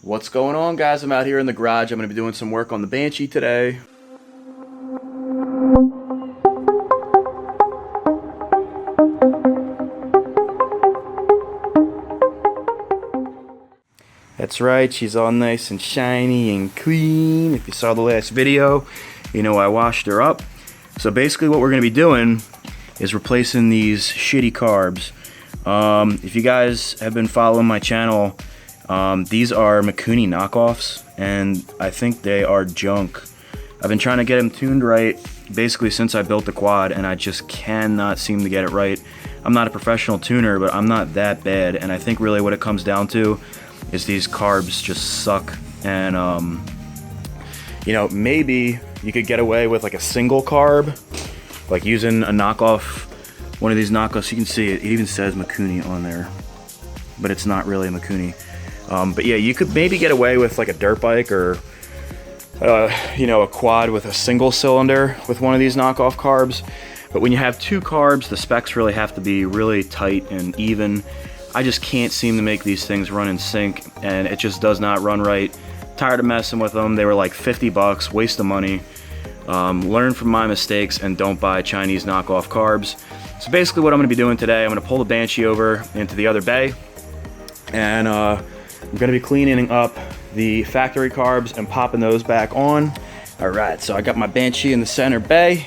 What's going on, guys? I'm out here in the garage. I'm going to be doing some work on the Banshee today. That's right, she's all nice and shiny and clean. If you saw the last video, you know I washed her up. So basically what we're going to be doing is replacing these shitty carbs. If you guys have been following my channel, these are Mikuni knockoffs, and I think they are junk. I've been trying to get them tuned right basically since I built the quad, and I just cannot seem to get it right. I'm not a professional tuner, but I'm not that bad, and I think really what it comes down to is these carbs just suck. And you know, maybe you could get away with like a single carb, like using a knockoff, one of these knockoffs. You can see it even says Mikuni on there, but it's not really a Mikuni. But yeah, you could maybe get away with like a dirt bike or you know, a quad with a single cylinder with one of these knockoff carbs. But when you have two carbs, the specs really have to be really tight and even. I just can't seem to make these things run in sync, and it just does not run right. Tired of messing with them. They were like 50 bucks, waste of money. Learn from my mistakes and don't buy Chinese knockoff carbs. So basically what I'm going to be doing today, I'm going to pull the Banshee over into the other bay, and I'm going to be cleaning up the factory carbs and popping those back on. All right, so I got my Banshee in the center bay,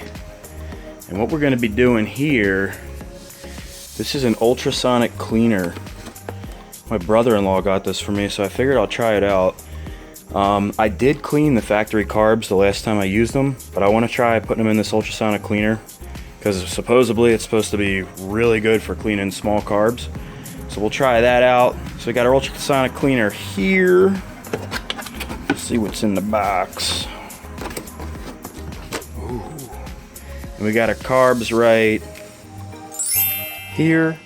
and what we're going to be doing here, this is an ultrasonic cleaner. My brother-in-law got this for me, so I figured I'll try it out. I did clean the factory carbs the last time I used them, but I want to try putting them in this ultrasonic cleaner because supposedly it's supposed to be really good for cleaning small carbs. So we'll try that out. So we got our ultrasonic cleaner here. Let's see what's in the box. Ooh. And we got our carbs right here.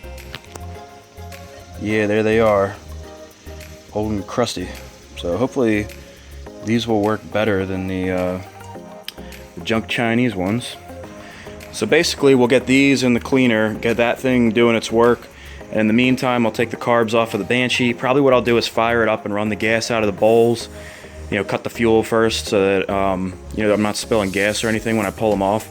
Yeah, there they are, old and crusty. So hopefully these will work better than the junk Chinese ones. So basically we'll get these in the cleaner, get that thing doing its work, and in the meantime I'll take the carbs off of the Banshee. Probably what I'll do is fire it up and run the gas out of the bowls, you know, cut the fuel first so that you know, I'm not spilling gas or anything when I pull them off.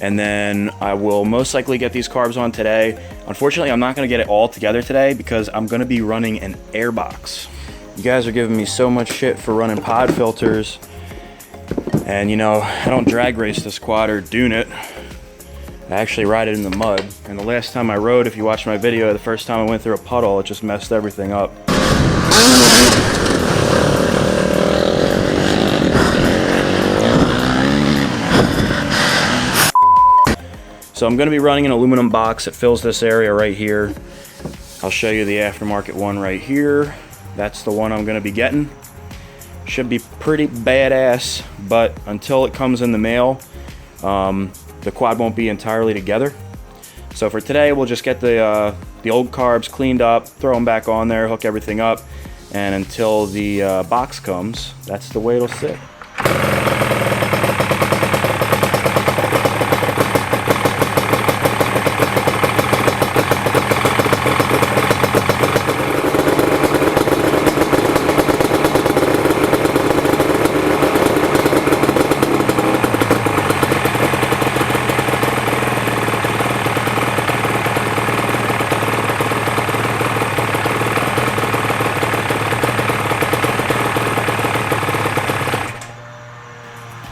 And then I will most likely get these carbs on today. Unfortunately, I'm not going to get it all together today because I'm going to be running an air box. You guys are giving me so much shit for running pod filters. And you know, I don't drag race this quad or dune it. I actually ride it in the mud. And the last time I rode, if you watched my video, the first time I went through a puddle, it just messed everything up. So I'm going to be running an aluminum box that fills this area right here. I'll show you the aftermarket one right here. That's the one I'm going to be getting. Should be pretty badass, but until it comes in the mail, the quad won't be entirely together. So for today, we'll just get the old carbs cleaned up, throw them back on there, hook everything up, and until the box comes, that's the way it'll sit.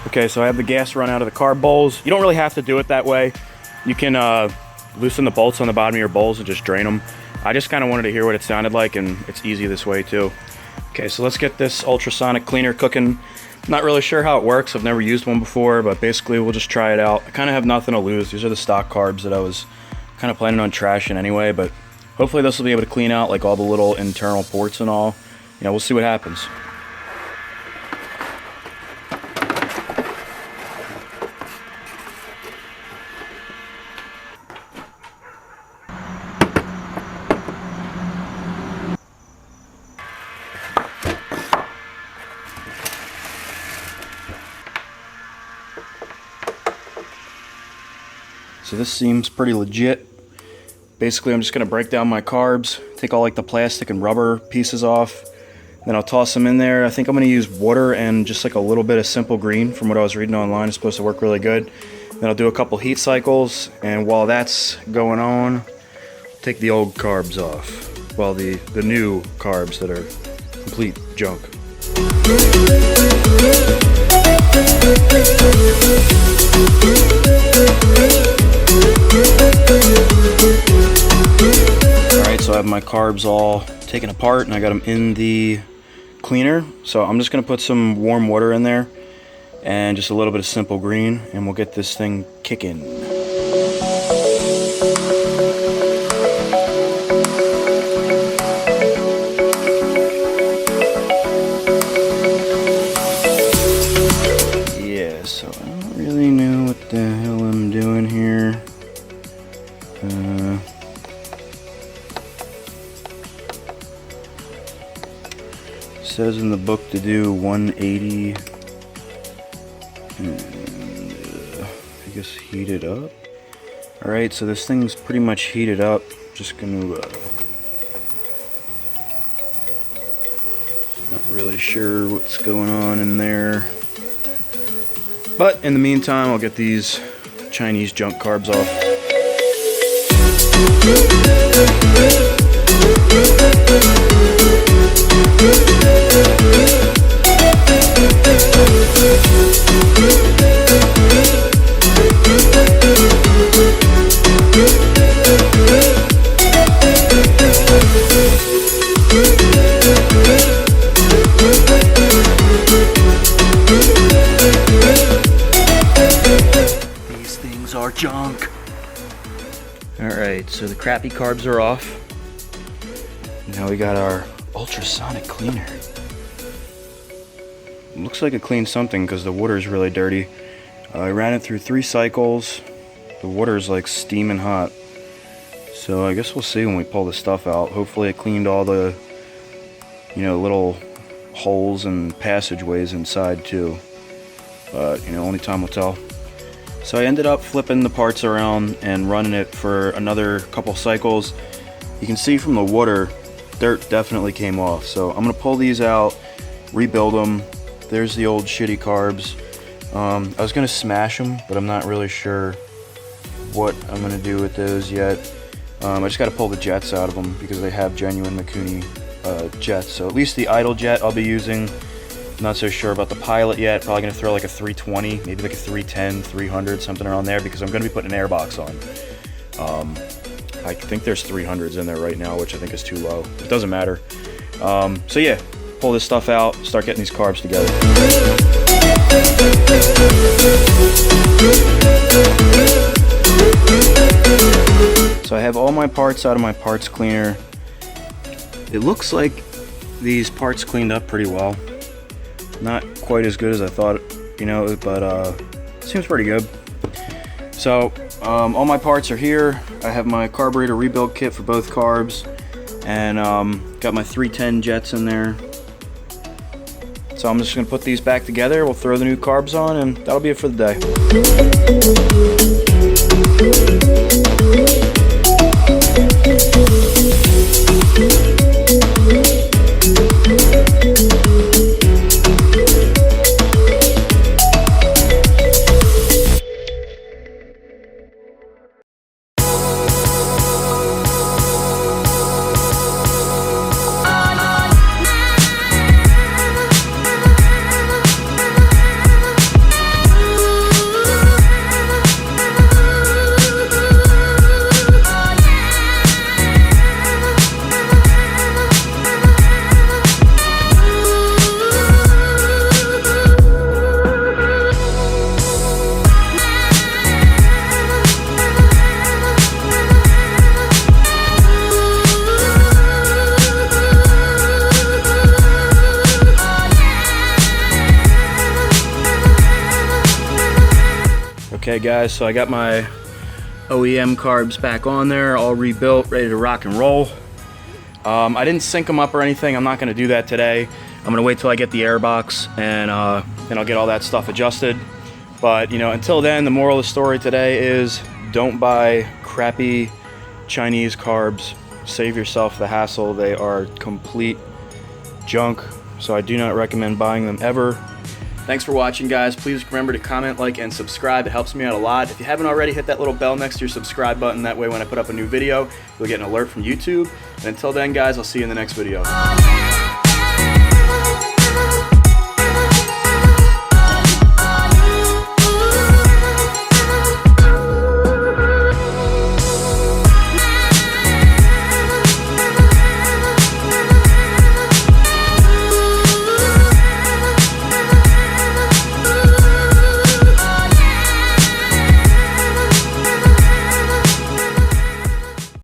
Okay, so I have the gas run out of the carb bowls. You don't really have to do it that way. You can loosen the bolts on the bottom of your bowls and just drain them. I just kind of wanted to hear what it sounded like, and it's easy this way too. Okay, so let's get this ultrasonic cleaner cooking. Not really sure how it works. I've never used one before, but basically we'll just try it out. I kind of have nothing to lose. These are the stock carbs that I was kind of planning on trashing anyway, but hopefully this will be able to clean out like all the little internal ports and all. You know, we'll see what happens. So this seems pretty legit. Basically, I'm just gonna break down my carbs, take all like the plastic and rubber pieces off, Then I'll toss them in there. I think I'm going to use water and just like a little bit of simple green from what I was reading online. It's supposed to work really good. Then I'll do a couple heat cycles, and while that's going on, take the old carbs off. Well, the new carbs that are complete junk. Alright, so I have my carbs all taken apart and I got them in the cleaner. So I'm just going to put some warm water in there and just a little bit of simple green, and we'll get this thing kicking. Yeah, so I don't really know what the hell I'm doing here. Says in the book to do 180 and I guess heat it up. Alright, so this thing's pretty much heated up. Just gonna not really sure what's going on in there, but in the meantime I'll get these Chinese junk carbs off. These things are junk. Alright, so the crappy carbs are off. Now we got our ultrasonic cleaner. Looks like it cleaned something because the water is really dirty. I ran it through 3 cycles. The water is like steaming hot. So I guess we'll see when we pull the stuff out. Hopefully it cleaned all the, you know, little holes and passageways inside too. But, you know, only time will tell. So I ended up flipping the parts around and running it for another couple cycles. You can see from the water, dirt definitely came off. So I'm gonna pull these out, rebuild them. There's the old shitty carbs. I was gonna smash them, but I'm not really sure what I'm gonna do with those yet. I just gotta pull the jets out of them because they have genuine Mikuni jets. So at least the idle jet I'll be using. I'm not so sure about the pilot yet. Probably gonna throw like a 320, maybe like a 310, 300, something around there, because I'm gonna be putting an airbox on. I think there's 300s in there right now, which I think is too low. It doesn't matter. So yeah, pull this stuff out, start getting these carbs together. So I have all my parts out of my parts cleaner. It looks like these parts cleaned up pretty well. Not quite as good as I thought, you know, but seems pretty good. So all my parts are here. I have my carburetor rebuild kit for both carbs, and got my 310 jets in there. So I'm just gonna put these back together. We'll throw the new carbs on, and that'll be it for the Okay guys, so I got my OEM carbs back on there, all rebuilt, ready to rock and roll. I didn't sync them up or anything. I'm not going to do that today. I'm going to wait till I get the airbox, and then I'll get all that stuff adjusted. But you know, until then, the moral of the story today is don't buy crappy Chinese carbs. Save yourself the hassle. They are complete junk. so I do not recommend buying them ever. Thanks for watching, guys. Please remember to comment, like, and subscribe. It helps me out a lot. If you haven't already, hit that little bell next to your subscribe button. That way when I put up a new video, you'll get an alert from YouTube. And until then, guys, I'll see you in the next video.